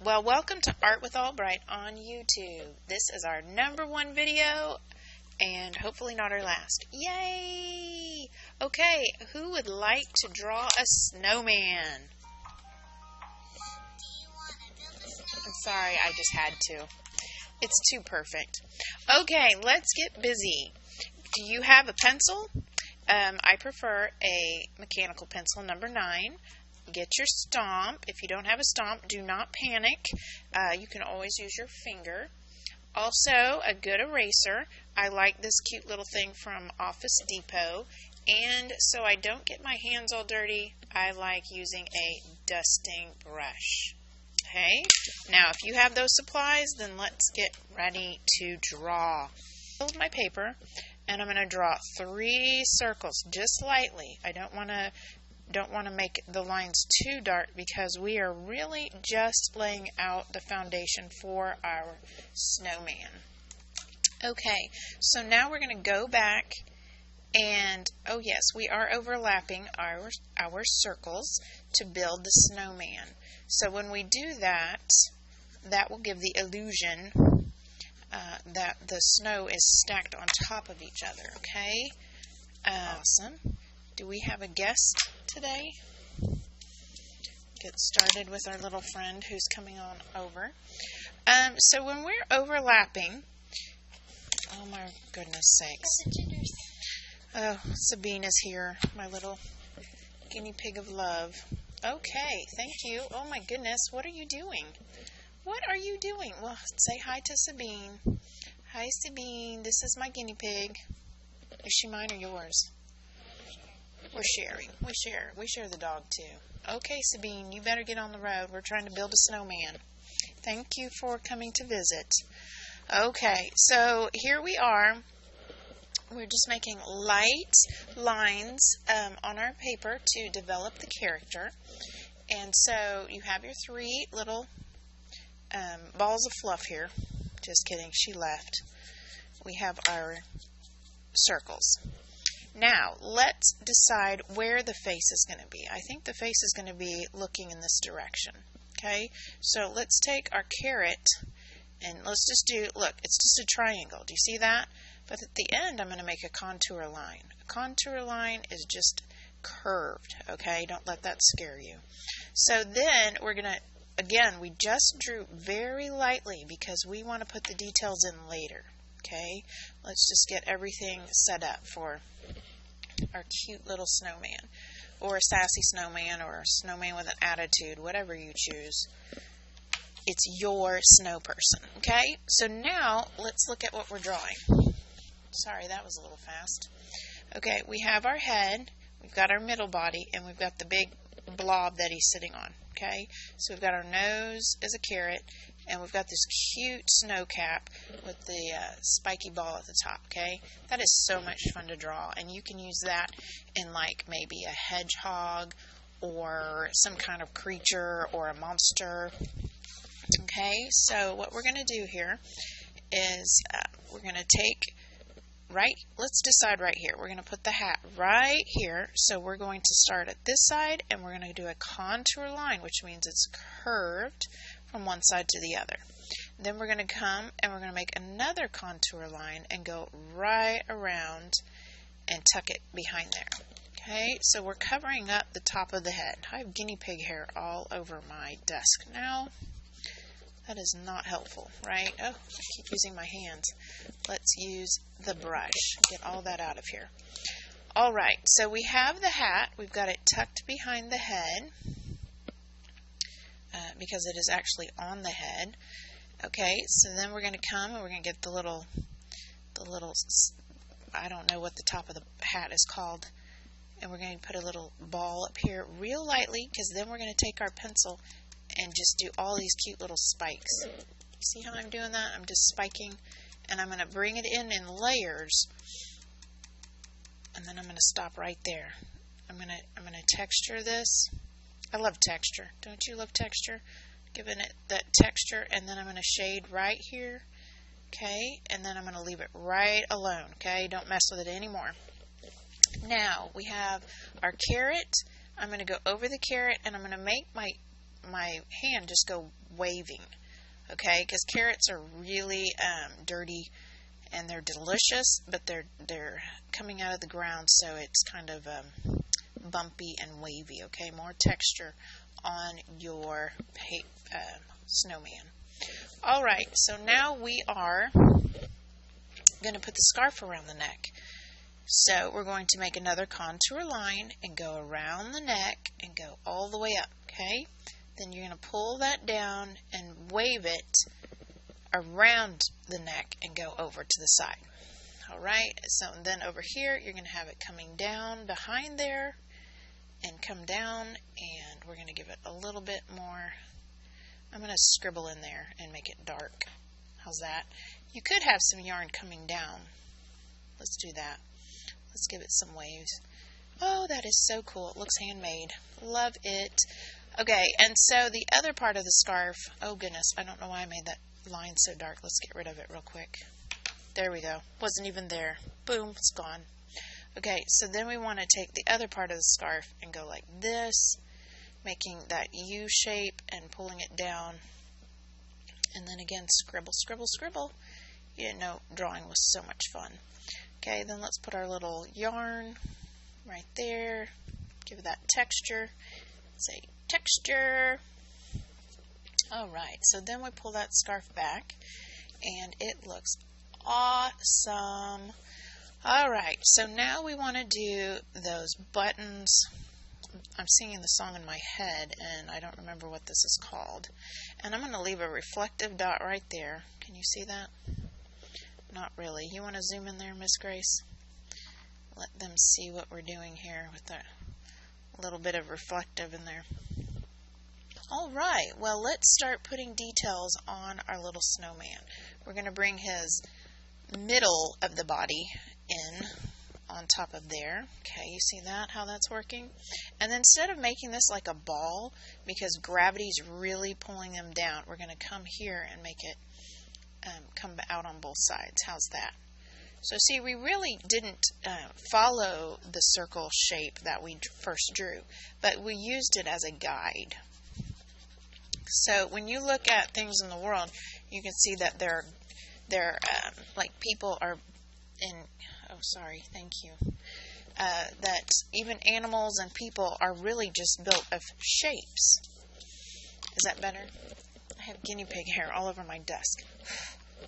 Well, welcome to Art with Albright on YouTube. This is our #1 video and hopefully not our last. Yay! Okay, who would like to draw a snowman? Do you want to build a snowman? I'm sorry, I just had to. It's too perfect. Okay, let's get busy. Do you have a pencil? I prefer a mechanical pencil, number 9. Get your stomp. If you don't have a stomp, do not panic. You can always use your finger. Also, a good eraser. I like this cute little thing from Office Depot. And so I don't get my hands all dirty, I like using a dusting brush. Okay, now if you have those supplies, then let's get ready to draw. Hold my paper, and I'm going to draw 3 circles just lightly. I don't want to make the lines too dark because we are really just laying out the foundation for our snowman. Okay, so now we're going to go back and, oh yes, we are overlapping our circles to build the snowman. So when we do that, that will give the illusion that the snow is stacked on top of each other, okay? Awesome. Do we have a guest today? Get started with our little friend who's coming on over. So when we're overlapping, oh my goodness sakes. Oh, Sabine is here, my little guinea pig of love. Okay, thank you. Oh my goodness, what are you doing? What are you doing? Well, say hi to Sabine. Hi, Sabine. This is my guinea pig. Is she mine or yours? We're sharing. We share the dog too. Okay, Sabine, you better get on the road. We're trying to build a snowman. Thank you for coming to visit. Okay, so here we are. We're just making light lines on our paper to develop the character. And so you have your 3 little balls of fluff here. Just kidding, she left. We have our circles. Now, let's decide where the face is going to be. I think the face is going to be looking in this direction. Okay, so let's take our carrot and let's just do, look, it's just a triangle. Do you see that? But at the end, I'm going to make a contour line. A contour line is just curved, okay? Don't let that scare you. So then we're going to, again, we just drew very lightly because we want to put the details in later, okay? Let's just get everything set up for our cute little snowman, or a sassy snowman, or a snowman with an attitude, whatever you choose. It's your snow person, okay? So now let's look at what we're drawing. Sorry, that was a little fast. Okay, we have our head, we've got our middle body, and we've got the big blob that he's sitting on, okay? So we've got our nose as a carrot, and we've got this cute snow cap with the spiky ball at the top, okay? That is so much fun to draw, and you can use that in like maybe a hedgehog or some kind of creature or a monster. Okay, so what we're going to do here is we're going to take let's decide right here. We're going to put the hat right here. So we're going to start at this side and we're going to do a contour line, which means it's curved from one side to the other. Then we're going to come and we're going to make another contour line and go right around and tuck it behind there. Okay, so we're covering up the top of the head. I have guinea pig hair all over my desk now. That is not helpful, right? Oh, I keep using my hands. Let's use the brush. Get all that out of here. All right, so we have the hat. We've got it tucked behind the head because it is actually on the head. Okay, so then we're going to come and we're going to get the little, I don't know what the top of the hat is called. And we're going to put a little ball up here real lightly because then we're going to take our pencil and just do all these cute little spikes. See how I'm doing that? I'm just spiking, and I'm going to bring it in layers, and then I'm going to stop right there. I'm going to texture this. I love texture. Don't you love texture? Giving it that texture, and then I'm going to shade right here, okay, and then I'm going to leave it right alone, okay? Don't mess with it anymore. Now we have our carrot. I'm going to go over the carrot, and I'm going to make my my hand just go waving, okay? Because carrots are really dirty, and they're delicious, but they're coming out of the ground, so it's kind of bumpy and wavy, okay? More texture on your snowman. All right, so now we are going to put the scarf around the neck. So we're going to make another contour line and go around the neck and go all the way up, okay? Then you're going to pull that down and wave it around the neck and go over to the side. All right, so then over here you're going to have it coming down behind there and come down, and we're going to give it a little bit more. I'm going to scribble in there and make it dark. How's that? You could have some yarn coming down. Let's do that. Let's give it some waves. Oh, that is so cool. It looks handmade. Love it. Okay, and so the other part of the scarf, oh goodness, I don't know why I made that line so dark. Let's get rid of it real quick. There we go. Wasn't even there. Boom, it's gone. Okay, so then we want to take the other part of the scarf and go like this, making that U shape and pulling it down. And then again, scribble, scribble, scribble. You didn't know drawing was so much fun. Okay, then let's put our little yarn right there. Give it that texture. Say texture. Alright, so then we pull that scarf back and it looks awesome. Alright, so now we want to do those buttons. I'm singing the song in my head and I don't remember what this is called. And I'm going to leave a reflective dot right there. Can you see that? Not really. You want to zoom in there, Miss Grace? Let them see what we're doing here with a little bit of reflective in there. Alright, well let's start putting details on our little snowman. We're going to bring his middle of the body in on top of there. Okay, you see that, how that's working? And then instead of making this like a ball, because gravity's really pulling them down, we're going to come here and make it come out on both sides. How's that? So see, we really didn't follow the circle shape that we first drew, but we used it as a guide. So when you look at things in the world, you can see that they're like people are in, oh sorry, thank you, that even animals and people are really just built of shapes. Is that better? I have guinea pig hair all over my desk.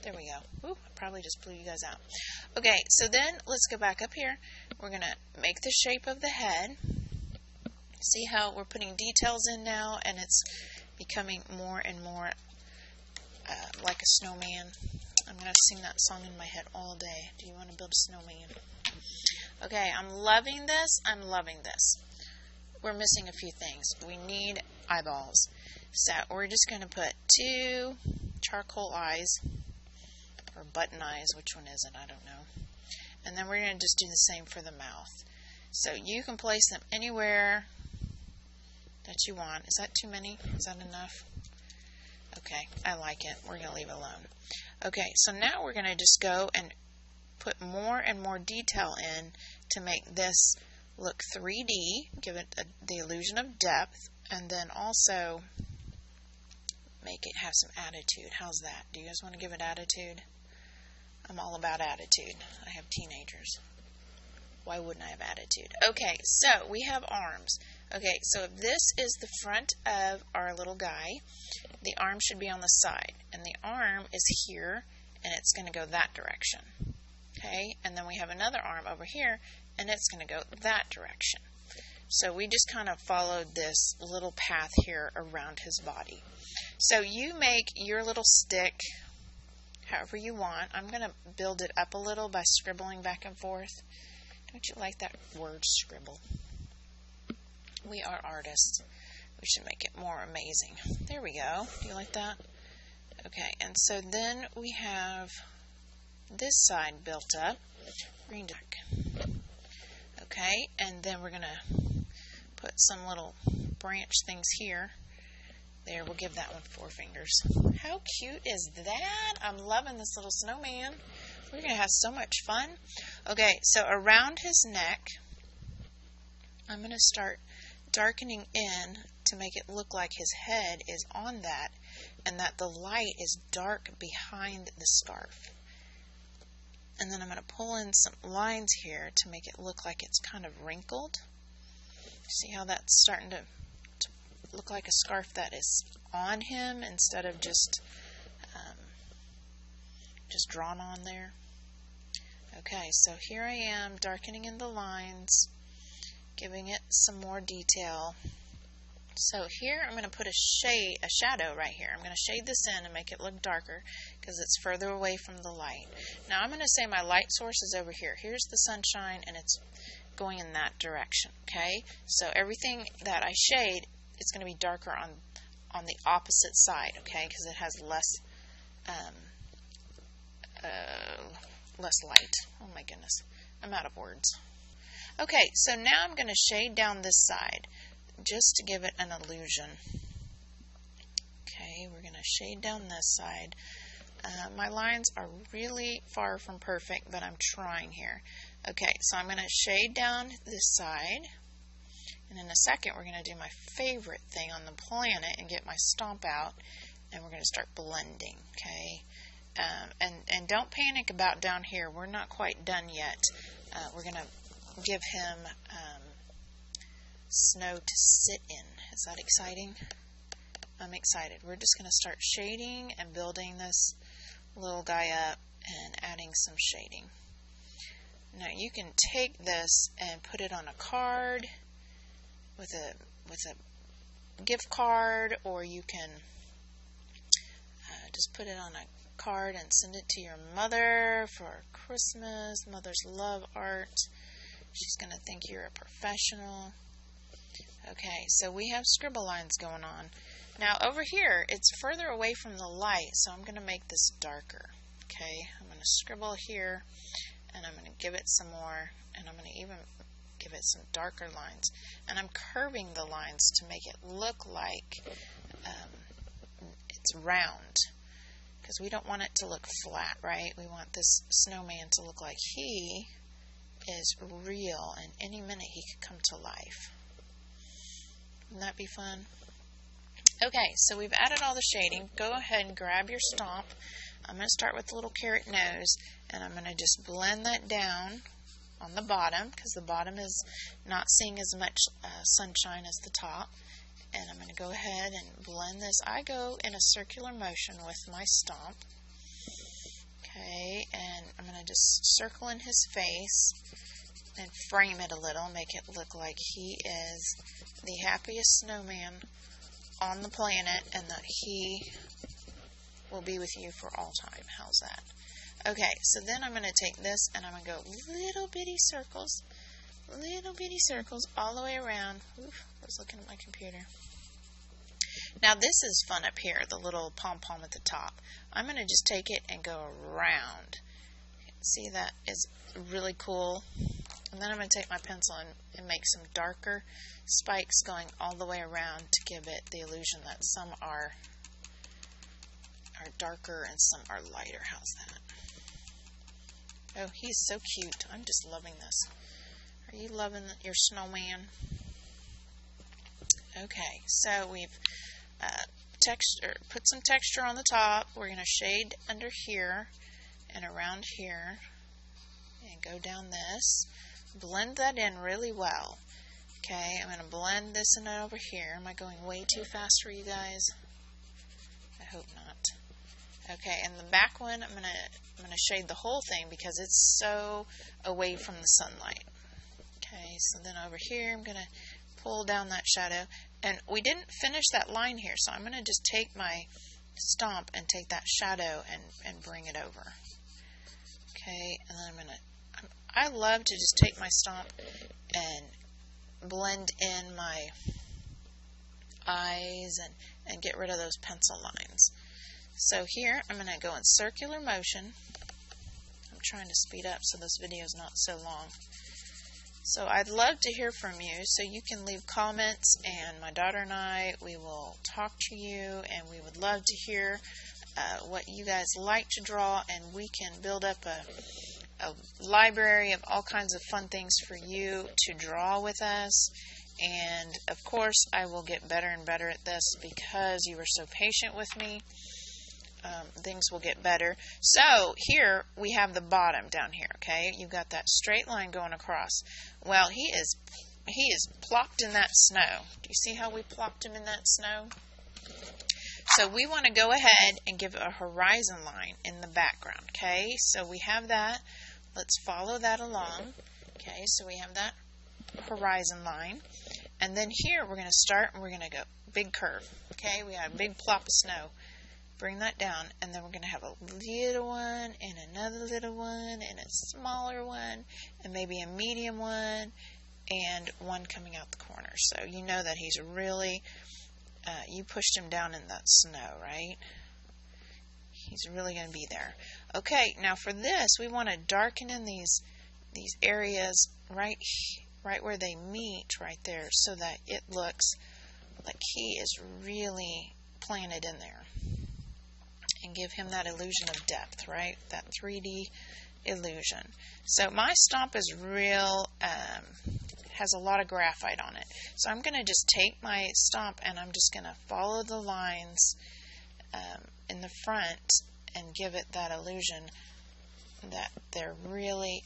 There we go. Ooh, I probably just blew you guys out. Okay, so then let's go back up here. We're going to make the shape of the head. See how we're putting details in now, and it's becoming more and more like a snowman. I'm going to sing that song in my head all day. Do you want to build a snowman? Okay, I'm loving this. I'm loving this. We're missing a few things. We need eyeballs. So we're just going to put 2 charcoal eyes, or button eyes. Which one is it? I don't know. And then we're going to just do the same for the mouth. So you can place them anywhere that you want. Is that too many? Is that enough? Okay, I like it. We're going to leave it alone. Okay, so now we're going to just go and put more and more detail in to make this look 3D, give it the illusion of depth, and then also make it have some attitude. How's that? Do you guys want to give it attitude? I'm all about attitude. I have teenagers. Why wouldn't I have attitude? Okay, so we have arms. Okay, so if this is the front of our little guy, the arm should be on the side. And the arm is here, and it's going to go that direction. Okay, and then we have another arm over here, and it's going to go that direction. So we just kind of followed this little path here around his body. So you make your little stick however you want. I'm going to build it up a little by scribbling back and forth. Don't you like that word, scribble? We are artists. We should make it more amazing. There we go. Do you like that? Okay, and so then we have this side built up. Green duck. Okay, and then we're going to put some little branch things here. There, we'll give that one 4 fingers. How cute is that? I'm loving this little snowman. We're going to have so much fun. Okay, so around his neck, I'm going to start darkening in to make it look like his head is on that, and that the light is dark behind the scarf. And then I'm going to pull in some lines here to make it look like it's kind of wrinkled. See how that's starting to look like a scarf that is on him instead of just drawn on there. Okay, so here I am darkening in the lines, giving it some more detail. So here I'm going to put a shadow right here. I'm going to shade this in and make it look darker because it's further away from the light. Now I'm going to say my light source is over here. Here's the sunshine and it's going in that direction. Okay, so everything that I shade, it's going to be darker on the opposite side. Okay, because it has less light. Oh my goodness, I'm out of words. Okay, so now I'm going to shade down this side just to give it an illusion. Okay, we're going to shade down this side. My lines are really far from perfect, but I'm trying here. Okay, so I'm going to shade down this side, and in a second we're going to do my favorite thing on the planet and get my stomp out, and we're going to start blending. Okay, and don't panic about down here. We're not quite done yet. We're going to give him snow to sit in. Is that exciting? I'm excited. We're just going to start shading and building this little guy up and adding some shading. Now you can take this and put it on a card with a gift card, or you can just put it on a card and send it to your mother for Christmas. Mothers love art. She's going to think you're a professional. Okay, so we have scribble lines going on. Now over here, it's further away from the light, so I'm going to make this darker. Okay, I'm going to scribble here, and I'm going to give it some more, and I'm going to even give it some darker lines. And I'm curving the lines to make it look like it's round, because we don't want it to look flat, right? We want this snowman to look like he is real, and any minute he could come to life. Wouldn't that be fun? Okay, so we've added all the shading. Go ahead and grab your stomp. I'm going to start with the little carrot nose, and I'm going to just blend that down on the bottom, because the bottom is not seeing as much sunshine as the top. And I'm going to go ahead and blend this. I go in a circular motion with my stomp. Okay, and I'm going to just circle in his face and frame it a little, make it look like he is the happiest snowman on the planet, and that he will be with you for all time. How's that? Okay, so then I'm going to take this and I'm going to go little bitty circles all the way around. Oof, I was looking at my computer. Now this is fun up here, the little pom-pom at the top. I'm going to just take it and go around. See, that is really cool. And then I'm going to take my pencil and make some darker spikes going all the way around to give it the illusion that some are darker and some are lighter. How's that? Oh, he's so cute. I'm just loving this. Are you loving your snowman? Okay, so we've put some texture on the top. We're going to shade under here and around here and go down this. Blend that in really well. Okay, I'm going to blend this in over here. Am I going way too fast for you guys? I hope not. Okay, and the back one, I'm gonna shade the whole thing because it's so away from the sunlight. Okay, so then over here, I'm gonna pull down that shadow, and we didn't finish that line here, so I'm gonna just take my stomp and take that shadow and bring it over. Okay, and then I love to just take my stomp and blend in my eyes and get rid of those pencil lines. So here I'm going to go in circular motion. I'm trying to speed up so this video is not so long. So I'd love to hear from you, so you can leave comments, and my daughter and I, we will talk to you, and we would love to hear what you guys like to draw, and we can build up a library of all kinds of fun things for you to draw with us. And of course, I will get better and better at this because you were so patient with me. Things will get better. So here we have the bottom down here, okay? You've got that straight line going across. Well, he is plopped in that snow. Do you see how we plopped him in that snow? So we want to go ahead and give a horizon line in the background, okay? So we have that. Let's follow that along. Okay, so we have that horizon line. And then here we're going to start and we're going to go big curve. Okay, we have a big plop of snow. Bring that down, and then we're going to have a little one, and another little one, and a smaller one, and maybe a medium one, and one coming out the corner. So you know that he's really, you pushed him down in that snow, right? He's really going to be there. Okay, now for this, we want to darken in these areas right where they meet, right there, so that it looks like he is really planted in there. And give him that illusion of depth, right? That 3D illusion. So my stomp is real, has a lot of graphite on it. So I'm going to just take my stomp and I'm just going to follow the lines in the front and give it that illusion that they're really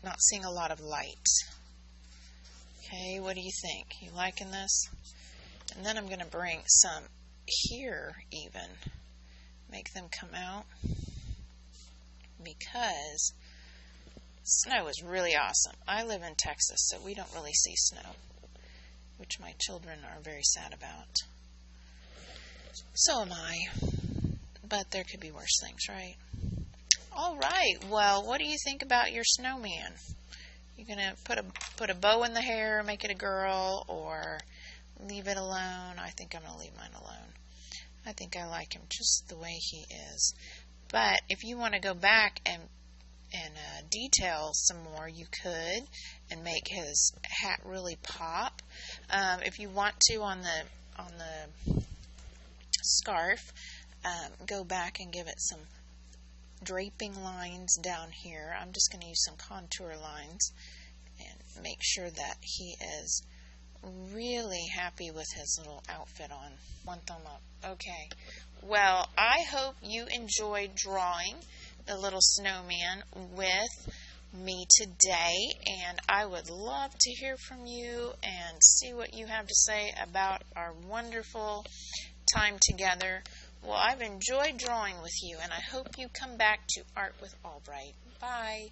not seeing a lot of light. Okay, what do you think? You liking this? And then I'm going to bring some here even, make them come out, because snow is really awesome. I live in Texas, so we don't really see snow, which my children are very sad about. So am I, but there could be worse things, right? All right, well, what do you think about your snowman? You're gonna put a bow in the hair, make it a girl, or leave it alone? I think I'm gonna leave mine alone. I think I like him just the way he is. But if you want to go back and detail some more, you could, and make his hat really pop. If you want to, on the scarf, go back and give it some draping lines down here. I'm just going to use some contour lines and make sure that he is really happy with his little outfit on. One thumb up. Okay. Well, I hope you enjoyed drawing the little snowman with me today, and I would love to hear from you and see what you have to say about our wonderful time together. Well, I've enjoyed drawing with you, and I hope you come back to Art with Albright. Bye.